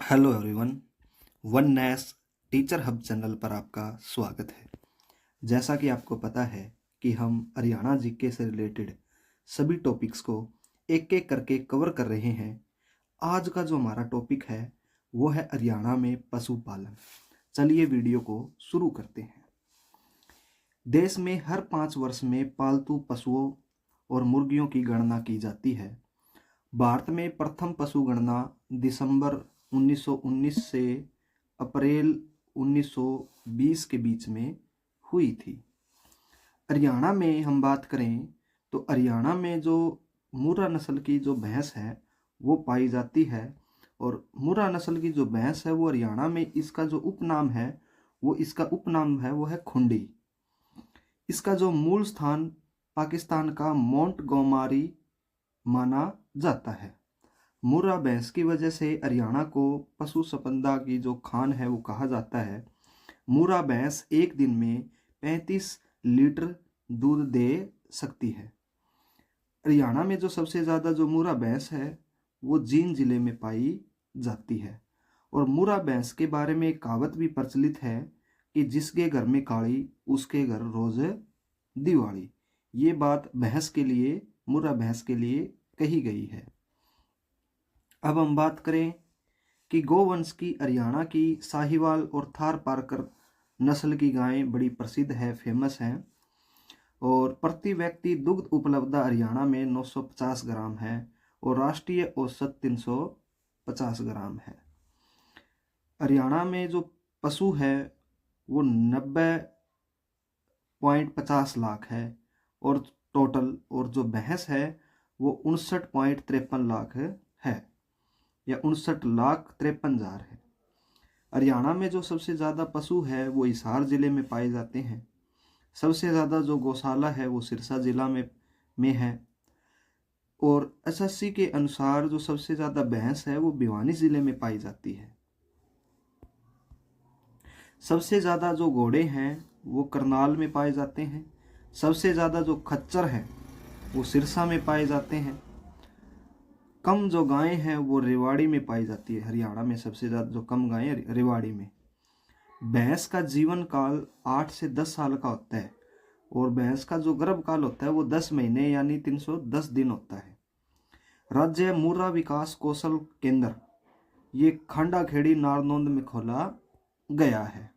Hello everyone. One nice teacher hub channel पर आपका स्वागत है। जैसा कि आपको पता है कि हम हरियाणा जीके से रिलेटेड सभी टॉपिक्स को एक एक करके कवर कर रहे हैं। आज का जो हमारा टॉपिक है वो है हरियाणा में पशुपालन। चलिए वीडियो को शुरू करते हैं। देश में हर 5 वर्ष में पालतू पशुओं और मुर्गियों की गणना की जाती है। भारत में प्रथम पशु गणना दिसंबर 1919 से अप्रैल 1920 के बीच में हुई थी। हरियाणा में हम बात करें तो हरियाणा में जो मुर्रा नस्ल की जो भैंस है वो पाई जाती है। और मुर्रा नस्ल की जो भैंस है वो हरियाणा में इसका जो उपनाम है वो है खुंडी। इसका जो मूल स्थान पाकिस्तान का मोंटगोमरी माना जाता है। मुर्रा भैंस की वजह से हरियाणा को पशु संपदा की जो खान है वो कहा जाता है। मुर्रा भैंस एक दिन में 35 लीटर दूध दे सकती है। हरियाणा में जो सबसे ज़्यादा जो मुर्रा भैंस है वो जींद जिले में पाई जाती है। और मुर्रा भैंस के बारे में एक कहावत भी प्रचलित है कि जिसके घर में काली उसके घर रोज दिवाली। ये बात भैंस के लिए, मुर्रा भैंस के लिए कही गई है। अब हम बात करें कि गोवंश की हरियाणा की साहिवाल और थार पारकर नस्ल की गायें बड़ी प्रसिद्ध है, फेमस हैं। और प्रति व्यक्ति दुग्ध उपलब्धता हरियाणा में 950 ग्राम है और राष्ट्रीय औसत 350 ग्राम है। हरियाणा में जो पशु है वो 90.50 लाख है और टोटल, और जो भैंस है वो 59.53 लाख है या 59,53,000 है। हरियाणा में जो सबसे ज़्यादा पशु है वो हिसार जिले में पाए जाते हैं। सबसे ज़्यादा जो गौशाला है वो सिरसा जिला में है। और एसएससी के अनुसार जो सबसे ज़्यादा भैंस है वो भिवानी जिले में पाई जाती है। सबसे ज़्यादा जो घोड़े हैं वो करनाल में पाए जाते हैं। सबसे ज़्यादा जो खच्चर हैं वो सिरसा में पाए जाते हैं। कम जो गायें हैं वो रेवाड़ी में पाई जाती है। हरियाणा में सबसे ज़्यादा जो कम गायें रेवाड़ी में। भैंस का जीवन काल 8 से 10 साल का होता है और भैंस का जो गर्भ काल होता है वो 10 महीने यानी 310 दिन होता है। राज्य मुर्रा विकास कौशल केंद्र ये खांडा खेड़ी नारनौंद में खोला गया है।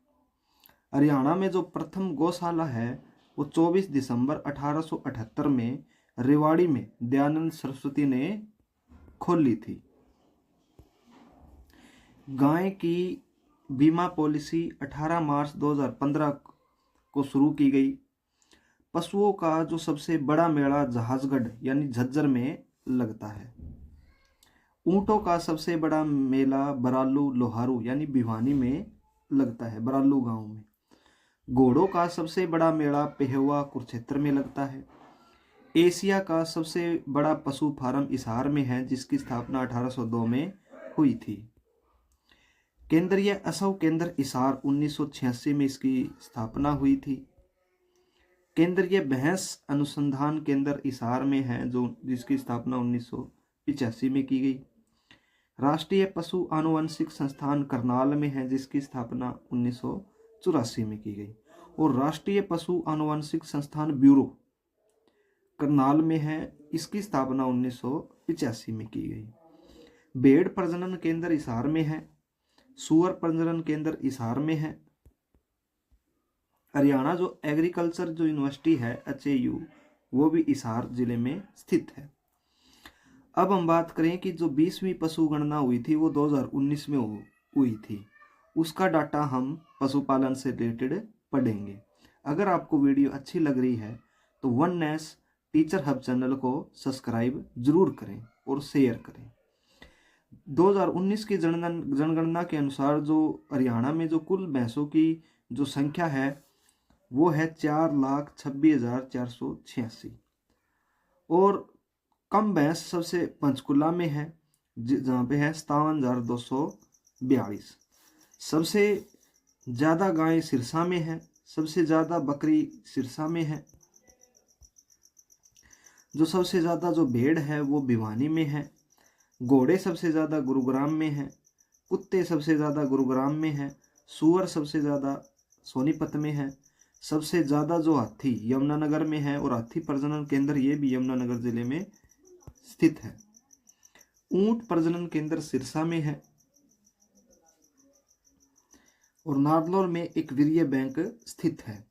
हरियाणा में जो प्रथम गौशाला है वो 24 दिसंबर 1878 में रेवाड़ी में दयानंद सरस्वती ने खोली थी। गाय की बीमा पॉलिसी 18 मार्च 2015 को शुरू की गई। पशुओं का जो सबसे बड़ा मेला जहाजगढ़ यानी झज्जर में लगता है। ऊंटों का सबसे बड़ा मेला बरालू लोहारू यानी भिवानी में लगता है, बरालू गांव में। घोड़ों का सबसे बड़ा मेला पेहवा कुरुक्षेत्र में लगता है। एशिया का सबसे बड़ा पशु फार्म हिसार में है जिसकी स्थापना 1802 में हुई थी। केंद्रीय असव केंद्र हिसार 1986 में इसकी स्थापना हुई थी। केंद्रीय भैंस अनुसंधान केंद्र हिसार में है जो जिसकी स्थापना 1985 में की गई। राष्ट्रीय पशु आनुवंशिक संस्थान करनाल में है जिसकी स्थापना 1984 में की गई। और राष्ट्रीय पशु आनुवंशिक संस्थान ब्यूरो करनाल में है, इसकी स्थापना 1985 में की गई। भेड़ प्रजनन केंद्र हिसार में है। सुअर प्रजनन केंद्र हिसार में है। हरियाणा जो एग्रीकल्चर जो यूनिवर्सिटी है HAU वो भी हिसार जिले में स्थित है। अब हम बात करें कि जो 20वीं पशु गणना हुई थी वो 2019 में हुई थी। उसका डाटा हम पशुपालन से रिलेटेड पढ़ेंगे। अगर आपको वीडियो अच्छी लग रही है तो वन नेस टीचर हब चैनल को सब्सक्राइब जरूर करें और शेयर करें। 2019 की जनगणना के अनुसार जो हरियाणा में जो कुल भैंसों की जो संख्या है वो है 4,26,486। और कम भैंस सबसे पंचकुला में है जहाँ पे है 57,242। सबसे ज़्यादा गाय सिरसा में है। सबसे ज़्यादा बकरी सिरसा में है। जो सबसे ज़्यादा जो भेड़ है वो भिवानी में है। घोड़े सबसे ज़्यादा गुरुग्राम में है। कुत्ते सबसे ज़्यादा गुरुग्राम में है, सूअर सबसे ज़्यादा सोनीपत में है, सबसे ज़्यादा जो हाथी यमुनानगर में है, और हाथी प्रजनन केंद्र ये भी यमुनानगर जिले में स्थित है। ऊंट प्रजनन केंद्र सिरसा में है, और नारनौल में एक वीर्य बैंक स्थित है।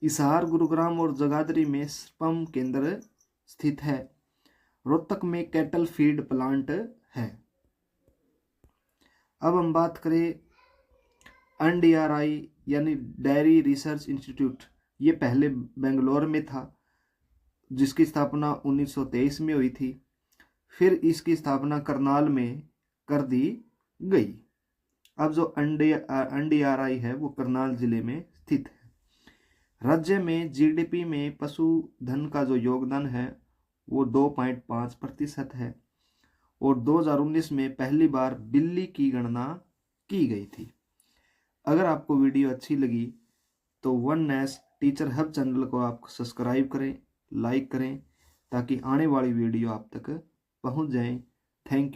हिसार, गुरुग्राम और जगाधरी में स्पर्म केंद्र स्थित है। रोहतक में कैटल फीड प्लांट है। अब हम बात करें NDRI यानी डेयरी रिसर्च इंस्टीट्यूट। ये पहले बेंगलोर में था, जिसकी स्थापना 1923 में हुई थी। फिर इसकी स्थापना करनाल में कर दी गई। अब जो NDRI है वो करनाल जिले में स्थित है। राज्य में GDP में पशुधन का जो योगदान है वो 2.5% है, और 2019 में पहली बार बिल्ली की गणना की गई थी। अगर आपको वीडियो अच्छी लगी तो वन नेस टीचर हब चैनल को आप सब्सक्राइब करें, लाइक करें, ताकि आने वाली वीडियो आप तक पहुंच जाए। Thank you.